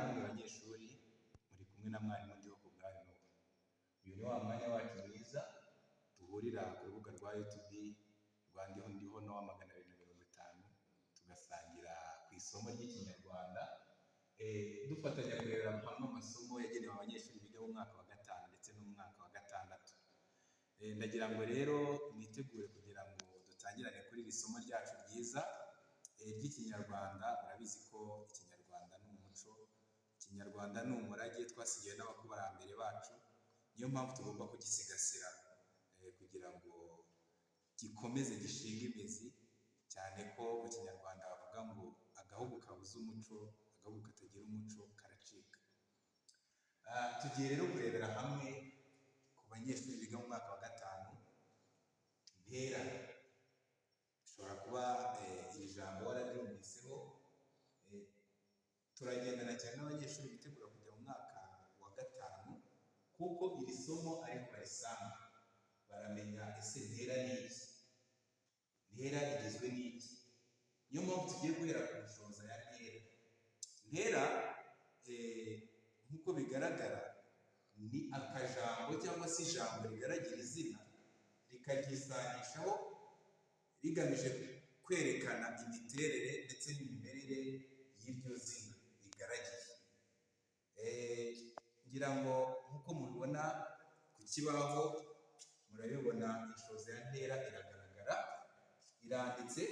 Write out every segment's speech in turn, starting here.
namwe banyeshuri, muri kumwe na mwarimu ndiho ku bwanyu. Uyu ni wa mwanya wacu mwiza duhurira ku rubuga rwa YouTube rwa Ndiho Nowa 250, tugasangira ku isomo ry'Ikinyarwanda, dufatanya kurebera hamwe amasomo yagenewe abanyeshuri biga mu mwaka wa 5 ndetse no mu mwaka wa 6. Ndagira ngo rero mwitegure kugira ngo dutangirane kuri iri somo ryacu ryiza ry'Ikinyarwanda. Murabizi ko Ikinyarwanda ni umuco, Ikinyarwanda ni umurage twasigiwe n'abakurambere bacu, niyo mpamvu tugomba kugisigasira kugira ngo gikomeze gishinga imizi, cyane ko mu Kinyarwanda bavuga ngo agahugu kabuze umuco, agahugu katagira umuco karacika. Tugiye rero kurebera hamwe ku banyeshuri biga mu mwaka wa 5 intera. Ushobora kuba iri jambo wararyumviseho. Turagendana cyane n'abanyeshuri bitegura kujya mu mwaka wa 5 kuko iri somo ariko barisanga baramenya ese intera ni iki, intera igizwe n'iki. Niyo mpamvu tugiye guhera ku bushobozi ya ntera. Intera nk'uko bigaragara ni akajambo cyangwa se ijambo rigaragira izina rikaryisanishaho rigamije kwerekana imiterere ndetse n'imimerere y'iryo zina rigaragiye. Ngira ngo nk'uko mubibona ku kibaho, murabibona inshoza ya ntera iragaragara, iranditse,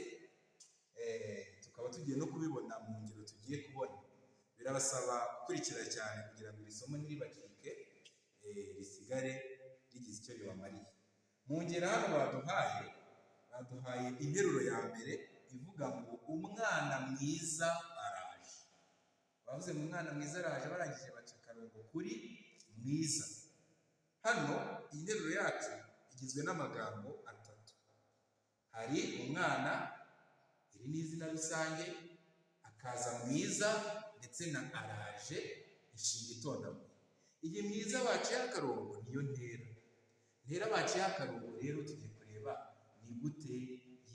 tukaba tugiye no kubibona mu ngero tugiye kubona. Birabasaba gukurikira cyane kugira ngo iri somo ntiribacike, risigare rigize icyo ribamariye. Mu ngero hano baduhaye interuro ya mbere ivuga ngo umwana mwiza araje. Bavuze mu mwana mwiza araje, barangije baca akarongo kuri mwiza. Hano iyi nteruro yacu igizwe n'amagambo atatu. Hari umwana, iri ni izina rusange, akaza mwiza ndetse na araje inshinga itondaguye. Iyi mwiza baciye akarongo niyo ntera. Ntera baciye akarongo rero tugiye kureba ni gute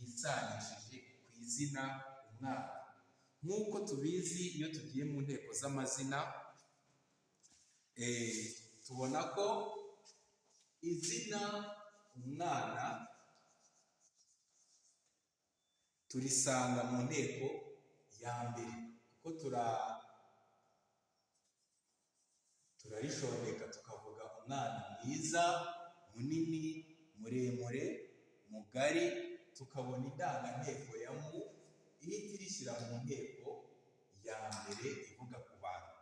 yisanishije ku izina umwana. Nk'uko tubizi iyo tugiye mu nteko z'amazina, tubona ko izina umwana turisanga mu nteko ya mbere, kuko turarishondeka tukavuga umwana mwiza, munini, muremure, mugari, tukabona indanganteko ya mu ihita irishyira mu nteko ya mbere ivuga ku bantu.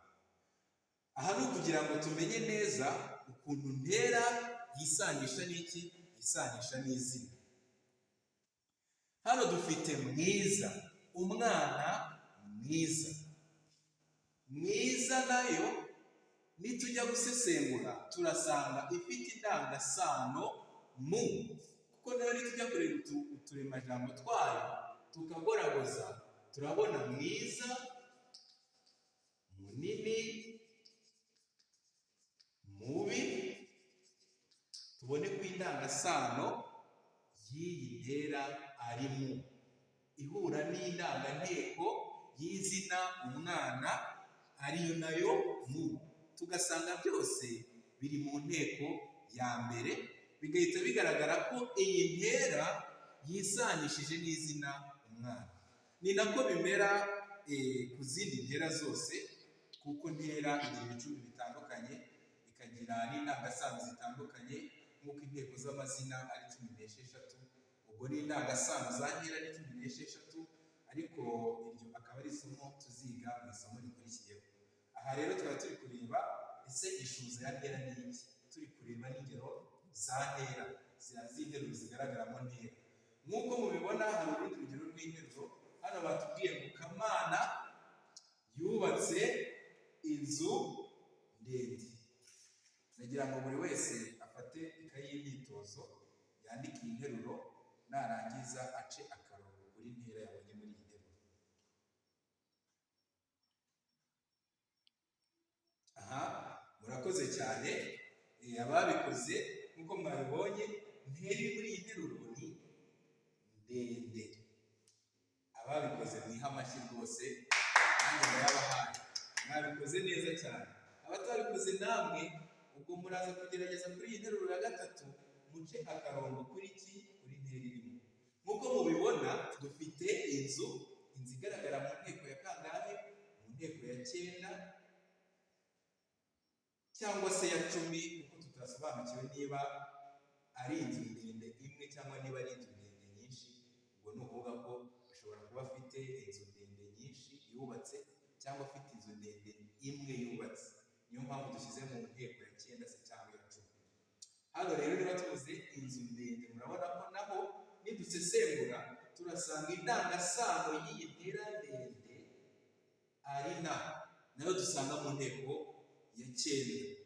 Aha ni ukugira ngo tumenye neza ukuntu ntera yisanisha n'iki, yisanisha n'izina. Hano dufite mwiza, umwana mwiza. Mwiza nayo nitujya gusesengura turasanga ifite indangasano mu, kuko nayo nitujya kureba uturemajambo twayo tukagoragoza, turabona mwiza, munini, mubi. Tubone ko indangasano y'iyi ntera ari mu, ihura n'indanganteko y'izina umwana ariyo nayo mu, tugasanga byose biri mu nteko ya mbere, bigahita bigaragara ko iyi ntera yisanishije n'izina umwana. Ni nako bimera ku zindi ntera zose, kuko ntera igira ibicumbi bitandukanye, ikagira n'indangasano zitandukanye, nk'uko inteko z'amazina ari 16. Ubwo n'indangasano za ntera ni 16, ariko iryo akaba ari isomo tuziga mu isomo rikurikiyeho. Aha rero twaba turi kureba ese ishuza ya ntera ni iki, turi kureba n'ingero za ntera z'interuro zigaragaramo ntera. Nk'uko mubibona hari urundi rugero rw'interuro. Hano batubwiye ngo Kamana yubatse inzu ndende. Nagira ngo buri wese afate ikayi y'imyitozo yandike iyi nteruro, narangiza ace akarongo kuri ntera yabonye muri iyi nteruro. Aha murakoze cyane ababikoze. Nk'uko mwabibonye ntera iri muri iyi nteruro ni ndende. Ababikoze mwiha amashyi rwose, nanjye ndayabahaye. Mwabikoze mwabikoze neza cyane. Abatabikoze namwe ubwo muraza kugerageza kuri iyi nteruro ya gatatu muce akarongo kuri ntera irimo. Nk'uko mubibona dufite inzu igaragara mu nteko ya kangahe? Mu nteko ya 9 cyangwa se ya 10, kuko tutasobanukiwe niba ari inzu ndende imwe cyangwa niba ari inzu ndende nyinshi. Ubwo ni ukuvuga ko ashobora kuba afite inzu ndende nyinshi yubatse cyangwa afite inzu ndende imwe yubatse. Niyo mpamvu dushyize mu nteko ya 9 se cyangwa ya 10. Hano rero niba tuvuze inzu ndende, murabona ko naho nidusesengura turasanga indangasano y'iyi ntera ndende ari nayo dusanga mu nteko ya 9.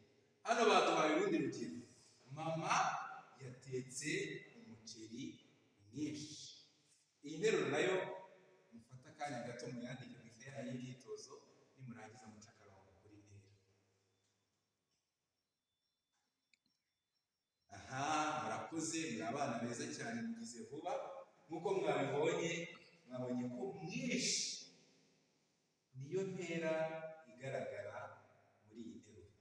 Hano baduhaye urundi rugero: mama yatetse umuceri mwinshi. Iyi nteruro nayo mufata akanya gato muyandike mu ikaye yanyu y'imyitozo, nimurangiza muca akarongo kuri ntera. Aha, murakoze, muri abana beza cyane, mugize vuba. Nk'uko mwabibonye, mwabonye ko mwinshi niyo ntera igaragara muri iyi nteruro.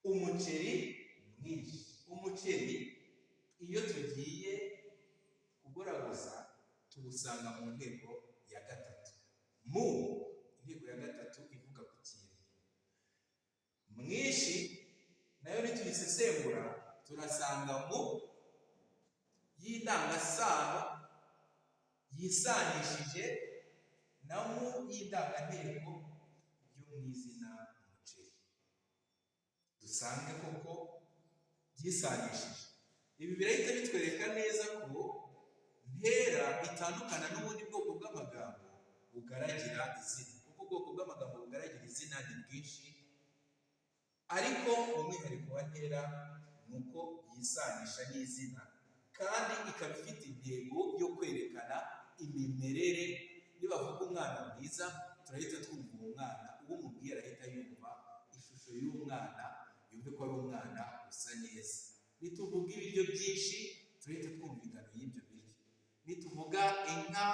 Umuceri mwinshi. Umuceri iyo tugiye kugoragoza tuwusanga mu nteko ya 3. Mu inteko ya 3 ivuga ku kintu. Mwinshi nayo nituyisesengura turasanga mu y'indangasano yisanishije na mu y'indanganteko yo mu izina umuceri. Dusange koko byisanishije. Ibi birahita bitwereka neza ko ntera itandukana n'ubundi bwoko bw'amagambo bugaragira izina, kuko ubwoko bw'amagambo bugaragira izina ni bwinshi, ariko umwihariko wa ntera ni uko yisanisha n'izina kandi ikaba ifite intego yo kwerekana imimerere. Nibavuga umwana mwiza, turahita twumva uwo mwana, uwo mubwiye arahita yumva ishusho y'umwana, yumve ko ari umwana usa neza. Nituvuga ibiryo byinshi, turahita twumva ingano y'ibyo biryo. Nituvuga inka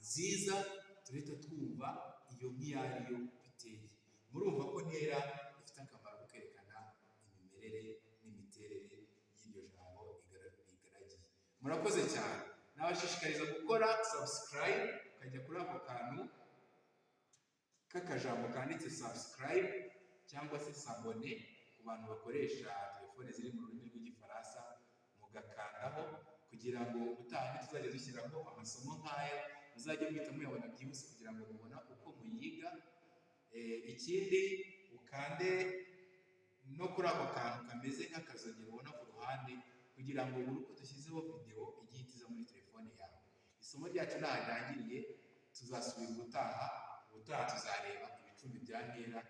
nziza, turahita twumva iyo nka iyo ariyo iteye. Murumva ko ntera ifite akamaro ko kwerekana imimerere n'imiterere y'iryo jambo igaragiye. Murakoze cyane. Nabashishikariza gukora subscribe, ukajya kuri ako kantu k'akajambo kanditse subscribe cyangwa se s'abone ku bantu bakoresha telefone ziri mu rurimi rw'igifaransa, mugakandaho kugira ngo ubutaha tuzajya dushyiraho amasomo nk'aya muzajye muhita muyabona byihuse kugira ngo mubona uko muyiga. Ikindi ukande no kuri ako kantu kameze nk'akazogero ubona ku ruhande kugira ngo buri uko dushyizeho video igiye itiza muri telefone yawe. Isomo ryacu ntaho ryangiriye, tuzasubira ubutaha tuzareba ibicumbi bya ntera